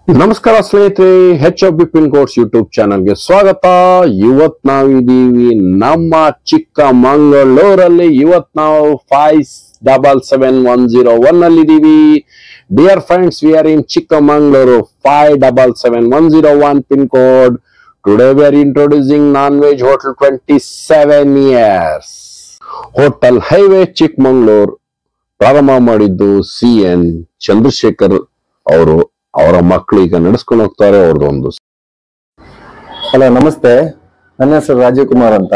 ನಮಸ್ಕಾರ ಸ್ನೇಹಿತರೆ, HFB pin codes YouTube ಚಾನಲ್ಗೆ ಸ್ವಾಗತ. ಇವತ್ ನಾವಿದೀವಿ ನಮ್ಮ ಚಿಕ್ಕಮಂಗಳೂರಲ್ಲಿ. ಇವತ್ ನಾವು 577101 ಅಲ್ಲಿ ಇದೀವಿ. Dear friends, we are in Chikmagalur 577101 pin code. Today we are introducing non veg hotel 27 years. Hotel highway Chikmagalur ಪ್ರಾರಂಭ ಮಾಡಿದ್ದು CN ಚಂದ್ರಶೇಖರ್ ಅವರು. ಅವರ ಮಕ್ಕಳು ಈಗ ನಡೆಸ್ಕೊಂಡು ಹೋಗ್ತಾರೆ. ಅವ್ರದ್ದೊಂದು ಹಲೋ, ನಮಸ್ತೆ. ನನ್ನ ಹೆಸರು ರಾಜೀವ್ ಕುಮಾರ್ ಅಂತ.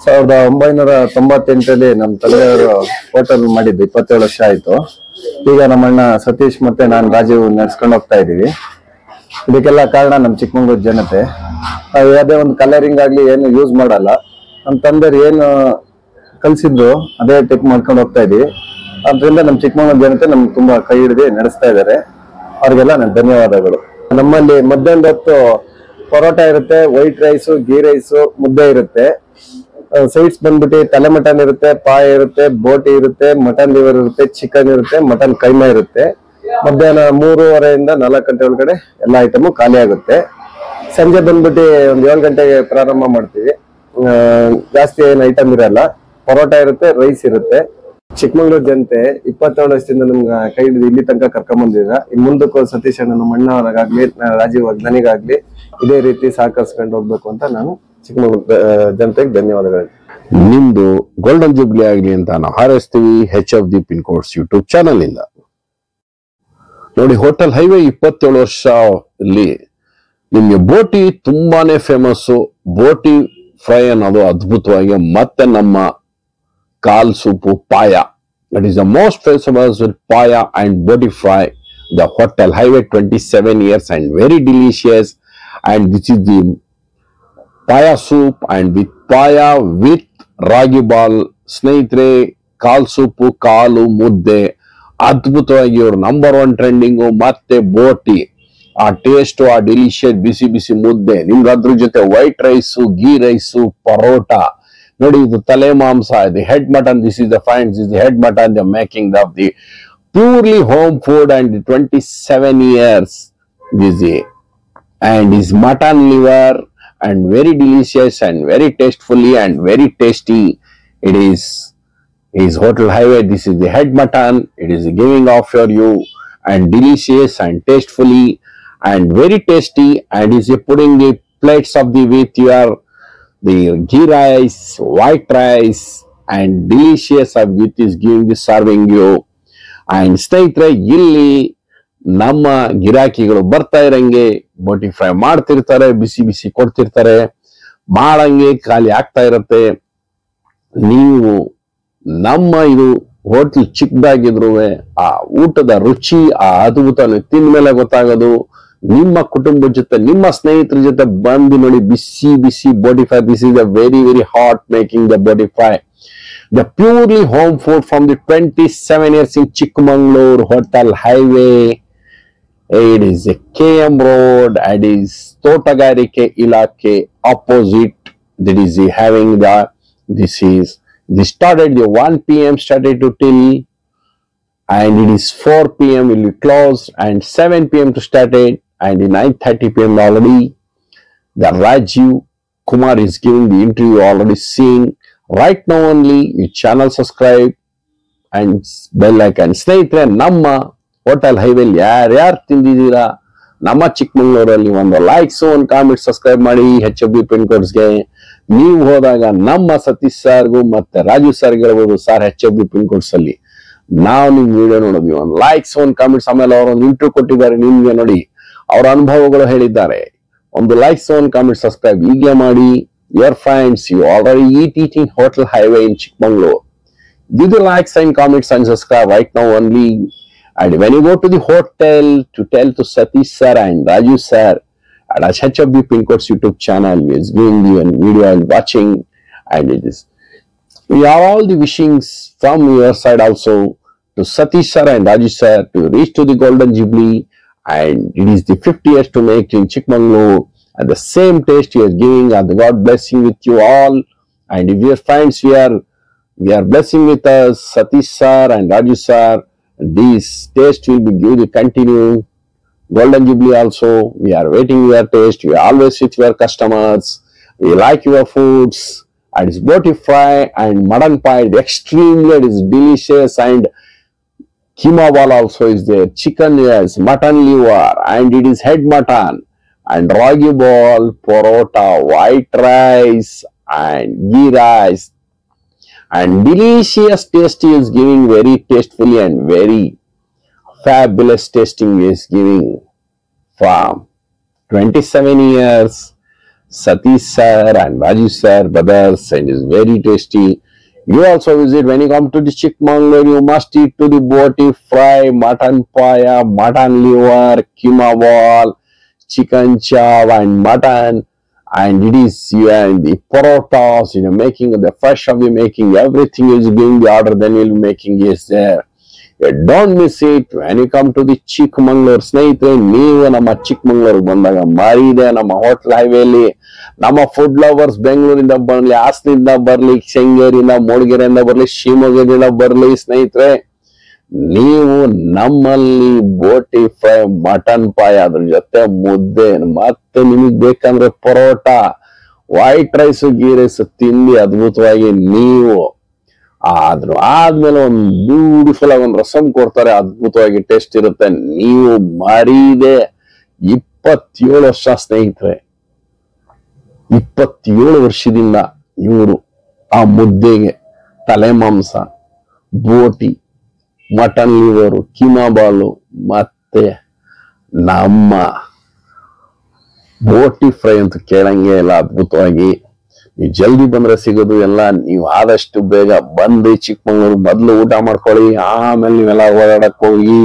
1998ರಲ್ಲಿ ನಮ್ಮ ತಂದೆಯವರು ಹೋಟೆಲ್ ಮಾಡಿದ್ದು 27 ವರ್ಷ ಆಯ್ತು. ಈಗ ನಮ್ಮಣ್ಣ ಸತೀಶ್ ಮತ್ತೆ ನಾನು ರಾಜೀವ್ ನಡೆಸ್ಕೊಂಡು ಹೋಗ್ತಾ ಇದೀವಿ. ಇದಕ್ಕೆಲ್ಲ ಕಾರಣ ನಮ್ಮ ಚಿಕ್ಕಮಂಗ್ಳೂರು ಜನತೆ. ನಾವು ಯಾವುದೇ ಒಂದು ಕಲರಿಂಗ್ ಆಗ್ಲಿ ಏನು ಯೂಸ್ ಮಾಡಲ್ಲ. ನಮ್ಮ ತಂದೆಯರು ಏನು ಕಲ್ಸಿದ್ರು ಅದೇ ಟೆಕ್ ಮಾಡ್ಕೊಂಡು ಹೋಗ್ತಾ ಇದೀವಿ. ಅದರಿಂದ ನಮ್ಮ ಚಿಕ್ಕಮಂಗ್ಳೂರು ಜನತೆ ನಮ್ಗೆ ತುಂಬಾ ಕೈ ಹಿಡಿದು ನಡೆಸ್ತಾ ಇದ್ದಾರೆ. ಅವ್ರಿಗೆಲ್ಲ ನನ್ನ ಧನ್ಯವಾದಗಳು. ನಮ್ಮಲ್ಲಿ ಮಧ್ಯಾಹ್ನದ ಹೊತ್ತು ಪರೋಟ ಇರುತ್ತೆ, ವೈಟ್ ರೈಸು, ಗೀ ರೈಸು, ಮುದ್ದೆ ಇರುತ್ತೆ. ಸ್ವೀಟ್ಸ್ ಬಂದ್ಬಿಟ್ಟು ತಲೆ ಮಟನ್ ಇರುತ್ತೆ, ಪಾಯ ಇರುತ್ತೆ, ಬೋಟಿ ಇರುತ್ತೆ, ಮಟನ್ ಲಿವರ್ ಇರುತ್ತೆ, ಚಿಕನ್ ಇರುತ್ತೆ, ಮಟನ್ ಕೈಮಾ ಇರುತ್ತೆ. ಮಧ್ಯಾಹ್ನ 3:30 4 ಗಂಟೆ ಒಳಗಡೆ ಎಲ್ಲ ಐಟಮು ಖಾಲಿ ಆಗುತ್ತೆ. ಸಂಜೆ ಬಂದ್ಬಿಟ್ಟು ಒಂದು 7 ಗಂಟೆಗೆ ಪ್ರಾರಂಭ ಮಾಡ್ತೀವಿ. ಜಾಸ್ತಿ ಏನು ಐಟಮ್ ಇರಲ್ಲ. ಪರೋಟ ಇರುತ್ತೆ, ರೈಸ್ ಇರುತ್ತೆ. ಚಿಕ್ಕಮಂಗ್ಳೂರು ಜನತೆ 27 ವರ್ಷದಿಂದ ನಮ್ಗೆ ಕೈ ಹಿಡಿದು ಇಲ್ಲಿ ತನಕ ಕರ್ಕೊಂಡ್ ಬಂದಿದ್ರ. ಇನ್ ಮುಂದಕ್ಕೂ ಸತೀಶ್ ಅಣ್ಣ, ನಮ್ಮ ಅಣ್ಣವರಾಗ್ಲಿ, ರಾಜೀವ್ ನನಗಾಗ್ಲಿ ಇದೇ ರೀತಿ ಸಹಕರಿಸ್ಕೊಂಡು ಹೋಗ್ಬೇಕು ಅಂತ ನಾನು ಚಿಕ್ಕಮಂಗ್ಳೂರು ಜನತೆಗೆ ಧನ್ಯವಾದಗಳು. ನಿಮ್ದು ಗೋಲ್ಡನ್ ಜೂಬ್ಲಿ ಆಗ್ಲಿ ಅಂತ ನಾವು ಹಾರೈಸ್ತೀವಿ HFB pin codes YouTube channel ಇಂದ. ನೋಡಿ, ಹೋಟೆಲ್ ಹೈವೇ 27 ವರ್ಷ ಅಲ್ಲಿ ನಿಮ್ಗೆ ಬೋಟಿ ತುಂಬಾನೇ ಫೇಮಸ್. ಬೋಟಿ ಫ್ರೈ ಅನ್ನೋದು ಅದ್ಭುತವಾಗಿ, ಮತ್ತೆ ನಮ್ಮ ಕಾಲ್ ಸೂಪು ಪಾಯ, that is the most famous with paya and boti fry. The hotel highway 27 years and very delicious. And this is the paya soup and with paya with ragi ball. ಸ್ನೇಹಿತರೆ, ಕಾಲ್ soup, ಕಾಲು ಮುದ್ದೆ ಅದ್ಭುತವಾಗಿ ಇವರು number 1 trending. ಮತ್ತೆ ಬೋಟಿ, ಆ taste, ಆ delicious ಬಿಸಿ ಬಿಸಿ ಮುದ್ದೆ, ನಿಮ್ಗೆ ಅದ್ರ ಜೊತೆ white rice, ghee rice, parotta. ನೋಡಿ, ಇದು ತಲೆ ಮಾಂಸ, ಇದು head mutton. This is the find, this head mutton the making of the purely home food and 27 years this and is mutton liver and very delicious and very tastefully and very tasty. It is hotel highway. This is the head mutton. It is giving off for you and delicious and tastefully and very tasty, and is putting the plates of the with your the ghee rice, white rice and delicious of it is giving the serving you. And ಸ್ನೇಹಿತರೆ, ಇಲ್ಲಿ ನಮ್ಮ ಗಿರಾಕಿಗಳು ಬರ್ತಾ ಇರಂಗೆ ಬೋಟಿ fry ಮಾಡ್ತಿರ್ತಾರೆ, ಬಿಸಿ ಬಿಸಿ ಕೊಡ್ತಿರ್ತಾರೆ, ಮಾಡಂಗೆ ಖಾಲಿ ಆಗ್ತಾ ಇರತ್ತೆ. ನೀವು ನಮ್ಮ ಇದು ಹೋಟ್ಲ್ ಚಿಕ್ಕದಾಗಿದ್ರು ಆ ಊಟದ ರುಚಿ, ಆ ಅದ್ಭುತ ತಿಂದ ಮೇಲೆ ಗೊತ್ತಾಗೋದು. ನಿಮ್ಮ ಕುಟುಂಬದ ಜೊತೆ, ನಿಮ್ಮ ಸ್ನೇಹಿತರ ಜೊತೆ ಬಂದು ನೋಡಿ ಬಿಸಿ ಬಿಸಿ boti fry. This is a very very hot making the boti fry. The purely home food from the 27 years in Chikmagalur Hotel Highway. It is a KM Road and is Totagarike Ilake opposite. That is having the this started the 1 p.m. started to till, and it is 4 p.m. will be closed and 7 p.m. to start it, and 9:30 p.m. already. The Rajiv Kumar is giving the interview already seeing. Right now only you channel subscribe and bell icon. ಸ್ನೇಹಿತರೆ, ನಮ್ಮ hotel highway ಯಾರ್ಯಾರು ತಿಂದಿದ್ದೀರಾ ನಮ್ಮ ಚಿಕ್ಕಮಂಗ್ಳೂರಲ್ಲಿ ಒಂದು likes, ಒಂದು comment, subscribe ಮಾಡಿ HFB pin ಕೋಡ್ಸ್ಗೆ. ನೀವು ಹೋದಾಗ ನಮ್ಮ ಸತೀಶ್ ಸರ್ಗೂ ಮತ್ತೆ ರಾಜೀವ್ ಸರ್ಗೆ ಹೇಳ್ಬೋದು, ಸರ್ HFB ಪಿನ್ ಕೋಡ್ಸ್ ಅಲ್ಲಿ ನಾವು ನಿಮ್ ವಿಡಿಯೋ ನೋಡಿದ್ವಿ, ಒಂದು ಲೈಕ್ಸ್, ಒಂದು ಕಾಮೆಂಟ್ಸ್. ಆಮೇಲೆ ಅವರೊಂದು ಇಂಟರ್ವ್ಯೂ ಕೊಟ್ಟಿದ್ದಾರೆ ನಿಮ್ಗೆ, ನೋಡಿ ಅವರ ಅನುಭವಗಳು ಹೇಳಿದ್ದಾರೆ. ಒಂದು ಲೈಕ್ಸ್, ಒಂದು ಕಾಮೆಂಟ್, ಸಬ್ಸ್ಕ್ರೈಬ್ ಈಗಲೇ ಮಾಡಿ. Your friends, you already eating Hotel Highway in Chikmagalur. Give the likes and comments and subscribe right now only. And when you go to the hotel to tell to Satish sir and Raju sir at HFB Pin Codes YouTube channel is giving you a video and watching, and it is we are all the wishings from your side also to Satish sir and Raju sir to reach to the Golden Jubilee, and it is the 50 years to make in Chikmagalur. And the same taste you are giving, and God blessing with you all. And if your friends we are blessing with us, Satish sir and Raju sir, this taste will be given to continue Golden Jubilee also, we are waiting your taste. We are always with your customers. We like your foods. And it's boti fry and mutton pie. Extremely, it is delicious. And keema ball also is there. Chicken, yes, mutton liver, and it is head mutton. And ragi ball, porota, white rice, and ghee rice. And delicious taste is giving very tastefully and very fabulous tasting is giving from 27 years. Satish sir and Raju sir, brothers, and is very tasty. You also visit when you come to the Chikmagalur, you must eat to the boti fry, mutton paya, mutton liver, keema ball, chicken chow and mutton, and it is the parotas, making the fresh of the making, everything is being the order, then you'll be making is there. Don't miss it when you come to the Chikmagalur. ಸ್ನೇಹಿತರೆ, ನೀವು ನಮ್ಮ ಚಿಕ್ಕಮಂಗ್ಳೂರಿಗೆ ಬಂದಾಗ ಮರಿದೆ ನಮ್ಮ hotel ಹೈವೇಲಿ ನಮ್ಮ food lovers ಬೆಂಗಳೂರಿಂದ ಬರಲಿ, ಹಾಸನದಿಂದ ಬರಲಿ, ಶೃಂಗೇರಿಯಿಂದ, ಮೂಡಿಗೆರೆಯಿಂದ ಬರಲಿ, ಶಿವಮೊಗ್ಗದಿಂದ ಬರಲಿ, ಸ್ನೇಹಿತರೆ ನೀವು ನಮ್ಮಲ್ಲಿ ಬೋಟಿ ಫ್ರೈ, ಮಟನ್ ಪಾಯ, ಅದ್ರ ಜೊತೆ ಮುದ್ದೆ, ಮತ್ತೆ ನಿಮಗ್ ಬೇಕಂದ್ರೆ parotta, white rice, ghee rice ತಿಂದು ಅದ್ಭುತವಾಗಿ ನೀವು ಆದ್ಮೇಲೆ ಒಂದು ಬ್ಯೂಟಿಫುಲ್ ಆಗಿ ಒಂದು ರಸಂ ಕೊಡ್ತಾರೆ, ಅದ್ಭುತವಾಗಿ ಟೇಸ್ಟ್ ಇರುತ್ತೆ. ನೀವು ಮರೀದೆ 27 ವರ್ಷ ಸ್ನೇಹಿತರೆ, 27 ವರ್ಷದಿಂದ ಇವರು ಆ ಮುದ್ದೆಗೆ ತಲೆ ಮಾಂಸ, ಬೋಟಿ, ಮಟನ್ ಲಿವರು, ಕೀಮಾ ಬಾಲು ಮತ್ತೆ ನಮ್ಮ ಬೋಟಿ ಫ್ರೈ ಅಂತ ಕೇಳಂಗೆ ಇಲ್ಲ, ಅದ್ಭುತವಾಗಿ. ನೀವು ಜಲ್ದಿ ಬಂದ್ರೆ ಸಿಗೋದು ಎಲ್ಲ. ನೀವು ಆದಷ್ಟು ಬೇಗ ಬಂದು ಚಿಕ್ಕಮಂಗ್ಳೂರು ಮೊದ್ಲು ಊಟ ಮಾಡ್ಕೊಳ್ಳಿ, ಆಮೇಲೆ ನೀವೆಲ್ಲ ಓಡಾಡಕ್ ಹೋಗಿ.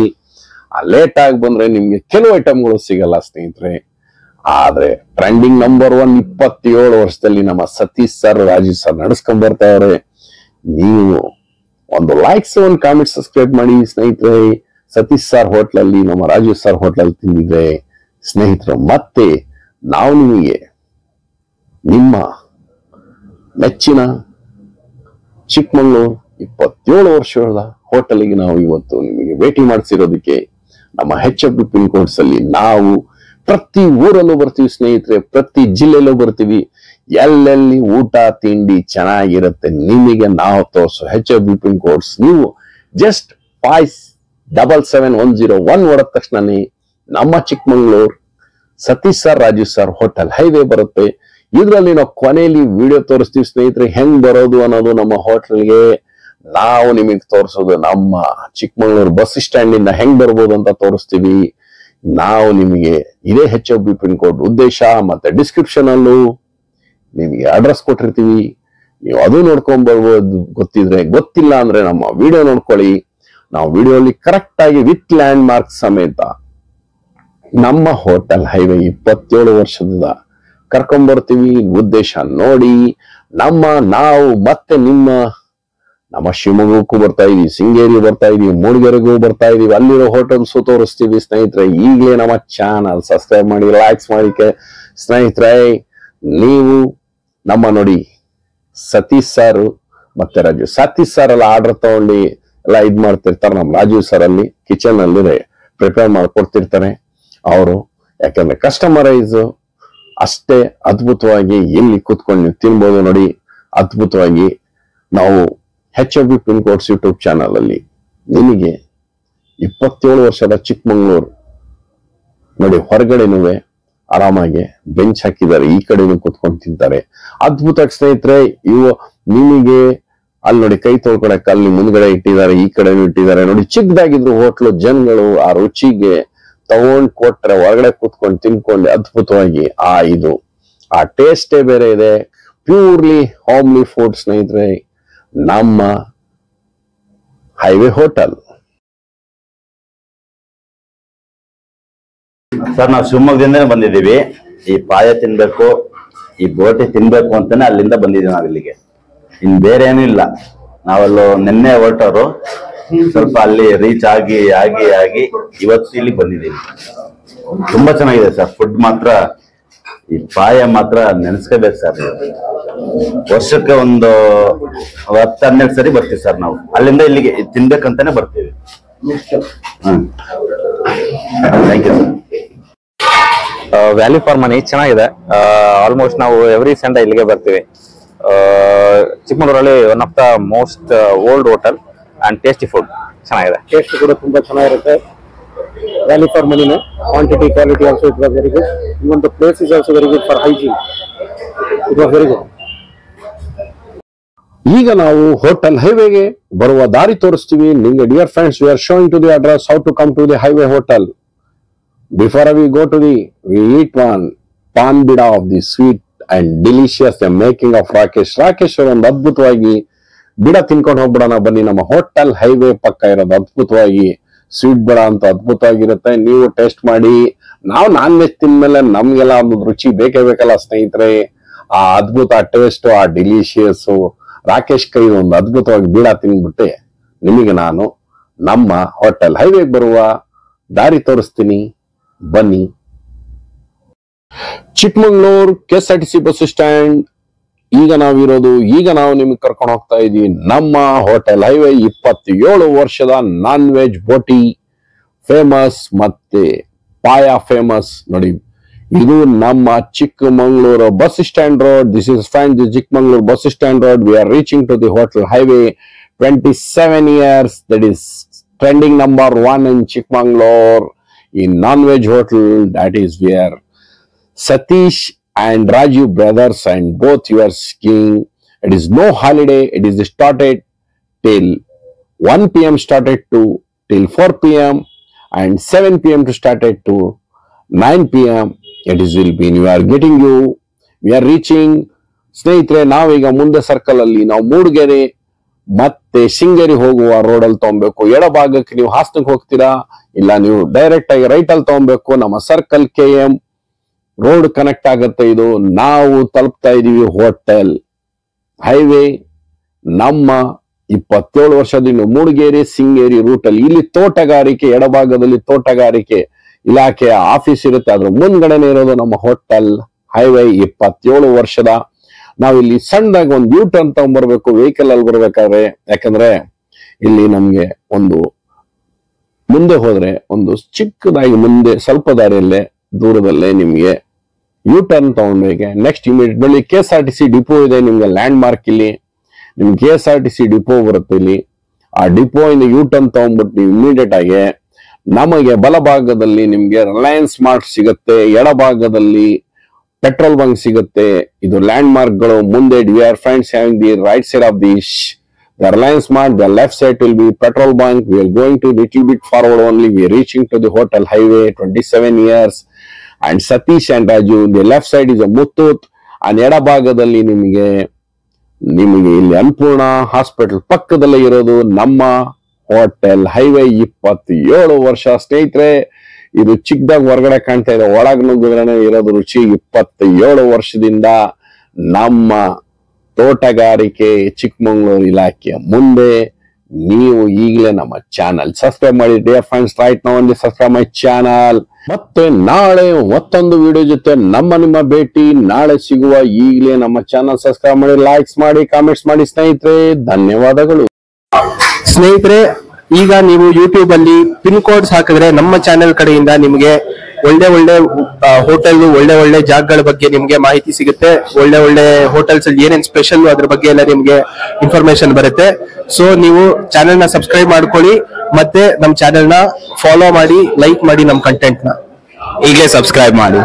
ಲೇಟ್ ಆಗಿ ಬಂದ್ರೆ ನಿಮ್ಗೆ ಕೆಲವು ಐಟಮ್ಗಳು ಸಿಗಲ್ಲ ಸ್ನೇಹಿತರೆ. ಆದ್ರೆ ಟ್ರೆಂಡಿಂಗ್ ನಂಬರ್ 1 27 ವರ್ಷದಲ್ಲಿ ನಮ್ಮ ಸತೀಶ್ ಸರ್, ರಾಜೀವ್ ಸರ್ ನಡ್ಸ್ಕೊಂಡ್ ಬರ್ತಾ ಇದಾರೆ. ನೀವು ಒಂದು ಲೈಕ್ಸ್, ಒಂದು ಕಾಮೆಂಟ್, ಸಬ್ಸ್ಕ್ರೈಬ್ ಮಾಡಿ ಸ್ನೇಹಿತರೆ. ಸತೀಶ್ ಸರ್ ಹೋಟ್ಲಲ್ಲಿ, ನಮ್ಮ ರಾಜೀವ್ ಸರ್ ಹೋಟ್ಲಲ್ಲಿ ತಿಂದಿದ್ರೆ ಸ್ನೇಹಿತರು, ಮತ್ತೆ ನಾವು ನಿಮಗೆ ನಿಮ್ಮ ಮೆಚ್ಚಿನ ಚಿಕ್ಕಮಂಗ್ಳೂರು 27 ವರ್ಷದ ಹೋಟೆಲ್ಗೆ ನಾವು ಇವತ್ತು ನಿಮಗೆ ಭೇಟಿ ಮಾಡಿಸಿರೋದಕ್ಕೆ ನಮ್ಮ HFD ಪಿನ್ ಕೋಡ್ಸ್ ಅಲ್ಲಿ ನಾವು ಪ್ರತಿ ಊರಲ್ಲೂ ಬರ್ತೀವಿ ಸ್ನೇಹಿತರೆ, ಪ್ರತಿ ಜಿಲ್ಲೆಯಲ್ಲೂ ಬರ್ತೀವಿ. ಎಲ್ಲೆಲ್ಲಿ ಊಟ ತಿಂಡಿ ಚೆನ್ನಾಗಿರುತ್ತೆ ನಿಮಗೆ ನಾವು ತೋರಿಸೋ HFD ಪಿನ್ ಕೋಡ್ಸ್. ನೀವು ಜಸ್ಟ್ 577101 ಹೊಡೆದ ತಕ್ಷಣನೇ ನಮ್ಮ Chikmagalur Satish sir, Rajeev sir hotel highway ಬರುತ್ತೆ. ಇದ್ರಲ್ಲಿ ನಾವು ಕೊನೆಯಲ್ಲಿ ವಿಡಿಯೋ ತೋರಿಸ್ತೀವಿ ಸ್ನೇಹಿತರೆ, ಹೆಂಗ್ ಬರೋದು ಅನ್ನೋದು. ನಮ್ಮ ಹೋಟೆಲ್ಗೆ ನಾವು ನಿಮಗೆ ತೋರಿಸೋದು ನಮ್ಮ ಚಿಕ್ಕಮಂಗ್ಳೂರು ಬಸ್ ಸ್ಟ್ಯಾಂಡ್ ಇಂದ ಹೆಂಗ್ ಬರ್ಬೋದು ಅಂತ ತೋರಿಸ್ತೀವಿ. ನಾವು ನಿಮಗೆ ಇದೇ HFD ಪಿನ್ ಕೋಡ್ ಉದ್ದೇಶ ಮತ್ತೆ ಡಿಸ್ಕ್ರಿಪ್ಷನ್ ಅಲ್ಲೂ ನಿಮಗೆ ಅಡ್ರೆಸ್ ಕೊಟ್ಟಿರ್ತೀವಿ. ನೀವು ಅದು ನೋಡ್ಕೊಂಡ್ ಬರ್ಬೋದು ಗೊತ್ತಿದ್ರೆ. ಗೊತ್ತಿಲ್ಲ ಅಂದ್ರೆ ನಮ್ಮ ವಿಡಿಯೋ ನೋಡ್ಕೊಳ್ಳಿ. ನಾವು ವಿಡಿಯೋಲಿ ಕರೆಕ್ಟ್ ಆಗಿ ವಿತ್ ಲ್ಯಾಂಡ್ ಮಾರ್ಕ್ ಸಮೇತ ನಮ್ಮ ಹೋಟೆಲ್ ಹೈವೇ 27 ವರ್ಷದ ಕರ್ಕೊಂಡ್ ಬರ್ತೀವಿ. ಉದ್ದೇಶ ನೋಡಿ. ನಾವು ಮತ್ತೆ ನಮ್ಮ ಶಿವಮೊಗ್ಗಕ್ಕೂ ಬರ್ತಾ ಇದೀವಿ, ಶೃಂಗೇರಿ ಬರ್ತಾ ಇದೀವಿ, ಮೂಡಿಗೆರೆಗೂ ಬರ್ತಾ ಇದೀವಿ. ಅಲ್ಲಿರೋ ಹೋಟೆಲ್ಸ್ ತೋರಿಸ್ತೀವಿ ಸ್ನೇಹಿತರೆ. ಈಗಲೇ ನಮ್ಮ ಚಾನಲ್ ಸಬ್ಸ್ಕ್ರೈಬ್ ಮಾಡಿ, ಲೈಕ್ಸ್ ಮಾಡಿ ಸ್ನೇಹಿತರೆ. ನೀವು ನಮ್ಮ ನೋಡಿ ಸತೀಶ್ ಸರ್ ಮತ್ತೆ ರಾಜೀವ್. ಸತೀಶ್ ಸರ್ ಎಲ್ಲ ಆರ್ಡರ್ ತಗೊಂಡು ಎಲ್ಲ ಇದ್ ಮಾಡ್ತಿರ್ತಾರೆ. ನಮ್ಮ ರಾಜೀವ್ ಸರ್ ಅಲ್ಲಿ ಕಿಚನ್ ಅಲ್ಲಿ ಪ್ರಿಪೇರ್ ಮಾಡ್ಕೊಡ್ತಿರ್ತಾರೆ ಅವರು. ಯಾಕಂದ್ರೆ ಕಸ್ಟಮರೈಸ್ ಅಷ್ಟೇ ಅದ್ಭುತವಾಗಿ ಎಲ್ಲಿ ಕೂತ್ಕೊಂಡು ನೀವು ತಿನ್ಬೋದು ನೋಡಿ. ಅದ್ಭುತವಾಗಿ ನಾವು HFD pin codes YouTube channel ಅಲ್ಲಿ ನಿಮಗೆ 27 ವರ್ಷದ ಚಿಕ್ಕಮಂಗ್ಳೂರು ನೋಡಿ. ಹೊರಗಡೆನೂ ಆರಾಮಾಗಿ ಬೆಂಚ್ ಹಾಕಿದ್ದಾರೆ, ಈ ಕಡೆನೂ ಕೂತ್ಕೊಂಡು ತಿಂತಾರೆ. ಅದ್ಭುತ ಸ್ನೇಹಿತರೆ. ನಿಮಗೆ ಅಲ್ಲಿ ನೋಡಿ ಕೈ ತೊಳ್ಕೊಳಕ್ಕೆ ಅಲ್ಲಿ ಮುಂದ್ಗಡೆ ಇಟ್ಟಿದ್ದಾರೆ, ಈ ಕಡೆನೂ ಇಟ್ಟಿದ್ದಾರೆ ನೋಡಿ. ಚಿಕ್ಕದಾಗಿದ್ರು ಹೋಟ್ಲು, ಜನಗಳು ಆ ರುಚಿಗೆ ತಗೊಂಡ್ ಕೊಟ್ರೆ ಹೊರಗಡೆ ಕೂತ್ಕೊಂಡು ತಿನ್ಕೊಂಡು ಅದ್ಭುತವಾಗಿ ಆ ಟೇಸ್ಟೇ ಬೇರೆ ಇದೆ. ಪ್ಯೂರ್ಲಿ ಹೋಮ್ಲಿ ಫುಡ್ ಸ್ನೇಹಿತರೆ, ನಮ್ಮ ಹೈವೇ ಹೋಟೆಲ್. ಸರ್, ನಾವು ಶಿವಮೊಗ್ಗದಿಂದನೇ ಬಂದಿದ್ದೀವಿ. ಈ ಪಾಯ ತಿನ್ಬೇಕು, ಈ ಬೋಟಿ ತಿನ್ಬೇಕು ಅಂತಾನೆ ಅಲ್ಲಿಂದ ಬಂದಿದ್ದೀವಿ ನಾವು ಇಲ್ಲಿಗೆ. ಇನ್ ಬೇರೆ ಏನೂ ಇಲ್ಲ. ನಾವಲ್ಲೂ ನಿನ್ನೆ ಹೊರಟವರು, ಸ್ವಲ್ಪ ಅಲ್ಲಿ ರೀಚ್ ಆಗಿ ಆಗಿ ಆಗಿ ಇವತ್ತು ಇಲ್ಲಿ ಬಂದಿದ್ದೀವಿ. ತುಂಬಾ ಚೆನ್ನಾಗಿದೆ ಸರ್. ಫುಡ್ ಮಾತ್ರ, ಈ ಪಾಯ ಮಾತ್ರ ನೆನೆಸ್ಕೋಬೇಕು ಸರ್. ವರ್ಷಕ್ಕೆ ಒಂದು 10-12 ಸರಿ ಬರ್ತೀವಿ ಸರ್ ನಾವು. ಅಲ್ಲಿಂದ ಇಲ್ಲಿಗೆ ತಿನ್ಬೇಕಂತಾನೆ ಬರ್ತೀವಿ. Thank you sir. Value for money ಚೆನ್ನಾಗಿದೆ. ಆಲ್ಮೋಸ್ಟ್ ನಾವು ಎವ್ರಿ ಸಂಡೇ ಇಲ್ಲಿಗೆ ಬರ್ತೀವಿ. ಚಿಕ್ಕಮಗಳೂರಲ್ಲಿ one of the most old hotel and tasty food ಚೆನ್ನಾಗಿದೆ. ಟೇಸ್ಟ್ ಕೂಡ ತುಂಬಾ ಚೆನ್ನಾಗಿರುತ್ತೆ. ವ್ಯಾಲ್ಯೂ ಫಾರ್ ಮನಿನೇ. Quantity quality also it was very good. Even the place is also very good for hygiene. It was very good. ಈಗ ನಾವು hotel ಹೈವೇಗೆ ಬರುವ ದಾರಿ ತೋರಿಸ್ತೀವಿ ನಿಮ್ಗೆ. Dear friends, we are showing to the address how to come to the highway hotel. Before we go to we eat one pan bida of the sweet and delicious the making of Rakesh. Rakesh ಒಂದು ಅದ್ಭುತವಾಗಿ ಬಿಡ ತಿನ್ಕೊಂಡು ಹೋಗ್ಬಿಡೋಣ ಬನ್ನಿ. ನಮ್ಮ hotel highway ಪಕ್ಕ ಇರೋದು ಅದ್ಭುತವಾಗಿ ಸ್ವೀಟ್ ಬಿಡ ಅಂತ ಅದ್ಭುತವಾಗಿರುತ್ತೆ. ನೀವು ಟೇಸ್ಟ್ ಮಾಡಿ. ನಾವು ನಾನ್ ವೆಜ್ ತಿಂದ್ಮೇಲೆ ನಮ್ಗೆಲ್ಲ ಒಂದು ರುಚಿ ಬೇಕೇ ಬೇಕಲ್ಲ ಸ್ನೇಹಿತರೆ. ಆ ಅದ್ಭುತ ಟೇಸ್ಟ್, ಆ ಡಿಲಿಷಿಯಸ್ ರಾಕೇಶ್ ಕೈ ಒಂದು ಅದ್ಭುತವಾಗಿ ಬೀಡ ತಿನ್ಬಿಟ್ಟೆ ನಿಮಗೆ ನಾನು ನಮ್ಮ ಹೋಟೆಲ್ ಹೈವೇಗೆ ಬರುವ ದಾರಿ ತೋರಿಸ್ತೀನಿ ಬನ್ನಿ. ಚಿಕ್ಕಮಂಗ್ಳೂರ್ KSRTC ಬಸ್ ಸ್ಟ್ಯಾಂಡ್ ಈಗ ನಾವು ನಿಮಗೆ ಕರ್ಕೊಂಡು ಹೋಗ್ತಾ ಇದೀವಿ ನಮ್ಮ ಹೋಟೆಲ್ ಹೈವೇ. 27 ವರ್ಷದ ನಾನ್ ವೆಜ್ ಬೋಟಿ ಫೇಮಸ್ ಮತ್ತೆ ಪಾಯ ಫೇಮಸ್. ನೋಡಿ, ಇದು ನಮ್ಮ Chikmagalur bus stand road. This is friend the Chikmagalur bus stand road. We are reaching to the hotel highway. 27 years, that is trending number 1 in Chikmagalur in non-veg hotel. That is where Satish and Raju brothers and both you are skiing. It is no holiday. It is started till 1 p.m. started to till 4 p.m. and 7 p.m. to started to 9 p.m. It is will be. We are getting you. We are reaching. ಸ್ನೇಹಿತರೆ, ನಾವೀಗ ಮುಂದೆ circle ಅಲ್ಲಿ ನಾವು ಮೂಡಿಗೆರೆ ಮತ್ತೆ ಶೃಂಗೇರಿ ಹೋಗುವ road ಅಲ್ಲಿ ತಗೊಬೇಕು. ಎಡಭಾಗಕ್ಕೆ ನೀವು ಹಾಸನಕ್ಕೆ ಹೋಗ್ತೀರಾ, ಇಲ್ಲ ನೀವು ಡೈರೆಕ್ಟ್ ಆಗಿ ರೈಟ್ ಅಲ್ಲಿ ತಗೊಬೇಕು. ನಮ್ಮ ಸರ್ಕಲ್ KM ರೋಡ್ ಕನೆಕ್ಟ್ ಆಗುತ್ತೆ. ಇದು ನಾವು ತಲುಪ್ತಾ ಇದೀವಿ ಹೋಟೆಲ್ ಹೈವೇ. ನಮ್ಮ 27 ವರ್ಷದಿಂದ ಮೂಡಿಗೆರೆ ಶೃಂಗೇರಿ ರೂಟ್ ಅಲ್ಲಿ. ಇಲ್ಲಿ ತೋಟಗಾರಿಕೆ, ಎಡಭಾಗದಲ್ಲಿ ತೋಟಗಾರಿಕೆ ಇಲಾಖೆಯ ಆಫೀಸ್ ಇರುತ್ತೆ. ಅದ್ರ ಮುಂದ್ಗಡೆನೆ ಇರೋದು ನಮ್ಮ ಹೋಟೆಲ್ ಹೈವೇ. 27 ವರ್ಷದ ನಾವು ಇಲ್ಲಿ ಸಣ್ಣದಾಗಿ ಒಂದು ಯೂ ಟರ್ನ್ ತಗೊಂಡ್ಬರ್ಬೇಕು ವೆಹಿಕಲ್ ಅಲ್ಲಿ ಬರ್ಬೇಕಾದ್ರೆ. ಯಾಕಂದ್ರೆ ಇಲ್ಲಿ ನಮ್ಗೆ ಒಂದು ಮುಂದೆ ಹೋದ್ರೆ ಒಂದು ಚಿಕ್ಕದಾಗಿ ಮುಂದೆ ಸ್ವಲ್ಪ ದಾರಿಯಲ್ಲೇ ದೂರದಲ್ಲೇ ನಿಮ್ಗೆ ಯೂ ಟರ್ನ್ ತಗೊಂಡ್ಬೇಕು. ನೆಕ್ಸ್ಟ್ ಇಮಿಡಿಯೇಟ್ಲಿ KSRTC ಡಿಪೋ ಇದೆ ನಿಮ್ಗೆ ಲ್ಯಾಂಡ್ ಮಾರ್ಕ್. ಇಲ್ಲಿ ನಿಮ್ಗೆ KSRTC ಡಿಪೋ ಬರುತ್ತೆ. ಇಲ್ಲಿ ಆ ಡಿಪೋ ಇಂದ ಯೂ ಟರ್ನ್ ತಗೊಂಡ್ಬಿಟ್ಟು ನೀವು ಇಮಿಡಿಯೇಟ್ ಆಗಿ ನಮಗೆ ಬಲಭಾಗದಲ್ಲಿ ನಿಮ್ಗೆ ರಿಲಯನ್ಸ್ ಮಾರ್ಟ್ ಸಿಗುತ್ತೆ, ಎಡಭಾಗದಲ್ಲಿ ಪೆಟ್ರೋಲ್ ಬಂಕ್ ಸಿಗುತ್ತೆ. ಇದು ಲ್ಯಾಂಡ್ ಮಾರ್ಕ್ ಗಳು. ಮುಂದೆ we are friends having the right side of the Reliance mart. The left side will be petrol bunk. We are going to little bit forward only. We are reaching to the hotel highway. 27 years and Satish and Raju. The left side is a Muthoot and ಎಡಭಾಗದಲ್ಲಿ ನಿಮಗೆ ಇಲ್ಲಿ Annapurna hospital ಪಕ್ಕದಲ್ಲೇ ಇರೋದು ನಮ್ಮ hotel highway. 27 ವರ್ಷ ಸ್ನೇಹಿತರೆ. ಇದು ಚಿಕ್ಕದಾಗಿ ಹೊರಗಡೆ ಕಾಣ್ತಾ ಇದೆ, ಒಳಗ್ ನುಗ್ಗಿದ್ರೇನೆ ಇರೋದು ರುಚಿ. 27 ವರ್ಷದಿಂದ ನಮ್ಮ ತೋಟಗಾರಿಕೆ ಚಿಕ್ಕಮಂಗ್ಳೂರು ಇಲಾಖೆಯ ಮುಂದೆ. ನೀವು ಈಗಲೇ ನಮ್ಮ ಚಾನಲ್ ಸಬ್ಸ್ಕ್ರೈಬ್ ಮಾಡಿ. Dear friends, right now only subscribe my channel. ಮತ್ತೆ ನಾಳೆ ಮತ್ತೊಂದು ವಿಡಿಯೋ ಜೊತೆ ನಿಮ್ಮ ಭೇಟಿ. ನಾಳೆ ಸಿಗುವ. ಈಗಲೇ ನಮ್ಮ ಚಾನಲ್ ಸಬ್ಸ್ಕ್ರೈಬ್ ಮಾಡಿ, ಲೈಕ್ಸ್ ಮಾಡಿ, ಕಾಮೆಂಟ್ಸ್ ಮಾಡಿ ಸ್ನೇಹಿತರೆ. ಧನ್ಯವಾದಗಳು ಸ್ನೇಹಿತರೆ. ಈಗ ನೀವು ಯೂಟ್ಯೂಬ್ ಅಲ್ಲಿ ಪಿನ್ ಕೋಡ್ಸ್ ಹಾಕಿದ್ರೆ ನಮ್ಮ ಚಾನೆಲ್ ಕಡೆಯಿಂದ ನಿಮಗೆ ಒಳ್ಳೆ ಹೋಟೆಲ್, ಒಳ್ಳೆ ಜಾಗಗಳ ಬಗ್ಗೆ ನಿಮ್ಗೆ ಮಾಹಿತಿ ಸಿಗುತ್ತೆ. ಒಳ್ಳೆ ಹೋಟೆಲ್ಸ್ ಅಲ್ಲಿ ಏನೇನ್ ಸ್ಪೆಷಲ್ ಅದ್ರ ಬಗ್ಗೆ ಎಲ್ಲ ನಿಮ್ಗೆ ಇನ್ಫಾರ್ಮೇಶನ್ ಬರುತ್ತೆ. ಸೊ ನೀವು ಚಾನೆಲ್ ನ ಸಬ್ಸ್ಕ್ರೈಬ್ ಮಾಡ್ಕೊಳ್ಳಿ, ಮತ್ತೆ ನಮ್ಮ ಚಾನೆಲ್ ನ ಫಾಲೋ ಮಾಡಿ, ಲೈಕ್ ಮಾಡಿ, ನಮ್ಮ ಕಂಟೆಂಟ್ ನ ಈಗಲೇ ಸಬ್ಸ್ಕ್ರೈಬ್ ಮಾಡಿ.